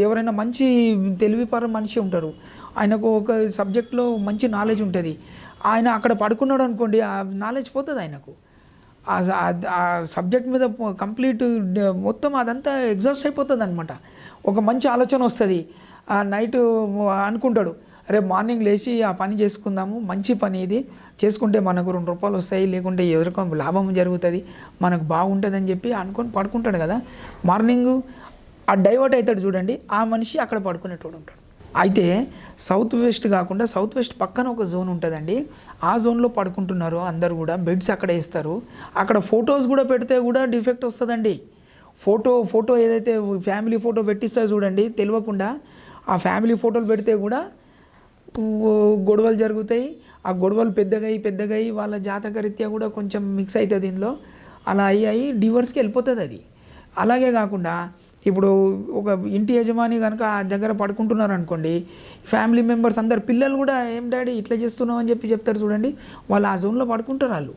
ఎవరైనా మంచి తెలివిపర మనిషి ఉంటారు, ఆయనకు ఒక సబ్జెక్ట్లో మంచి నాలెడ్జ్ ఉంటుంది, ఆయన అక్కడ పడుకున్నాడు అనుకోండి, ఆ నాలెడ్జ్ పోతుంది ఆయనకు. ఆ సబ్జెక్ట్ మీద కంప్లీట్ మొత్తం అదంతా ఎగ్జాస్ట్ అయిపోతుంది అనమాట. ఒక మంచి ఆలోచన వస్తుంది. నైట్ అనుకుంటాడు, రేపు మార్నింగ్ లేచి ఆ పని చేసుకుందాము, మంచి పని ఇది చేసుకుంటే మనకు 2 రూపాయలు వస్తాయి, లేకుంటే ఎవరికో లాభం జరుగుతుంది, మనకు బాగుంటుంది అని చెప్పి అనుకొని పడుకుంటాడు కదా. మార్నింగ్ ఆ డైవర్ట్ అవుతాడు చూడండి, ఆ మనిషి అక్కడ పడుకునేటోడు ఉంటాడు. అయితే సౌత్ వెస్ట్ కాకుండా సౌత్ వెస్ట్ పక్కన ఒక జోన్ ఉంటుందండి, ఆ జోన్లో పడుకుంటున్నారు అందరు కూడా, బెడ్స్ అక్కడ వేస్తారు. అక్కడ ఫొటోస్ కూడా పెడితే కూడా డిఫెక్ట్ వస్తుందండి. ఫోటో ఏదైతే ఫ్యామిలీ ఫోటో పెట్టిస్తారు చూడండి తెలియకుండా, ఆ ఫ్యామిలీ ఫోటోలు పెడితే కూడా గొడవలు జరుగుతాయి. ఆ గొడవలు పెద్దగా వాళ్ళ జాతకరీత్యా కూడా కొంచెం మిక్స్ అవుతుంది దీనిలో, అలా అయ్యి డివోర్స్కి వెళ్ళిపోతుంది అది. అలాగే కాకుండా ఇప్పుడు ఒక ఇంటి యజమాని కనుక ఆ దగ్గర పడుకుంటున్నారు అనుకోండి, ఫ్యామిలీ మెంబర్స్ అందరు పిల్లలు కూడా ఏం డాడీ ఇట్లా చేస్తున్నావు అని చెప్తారు చూడండి, వాళ్ళు ఆ జోన్లో పడుకుంటారు వాళ్ళు.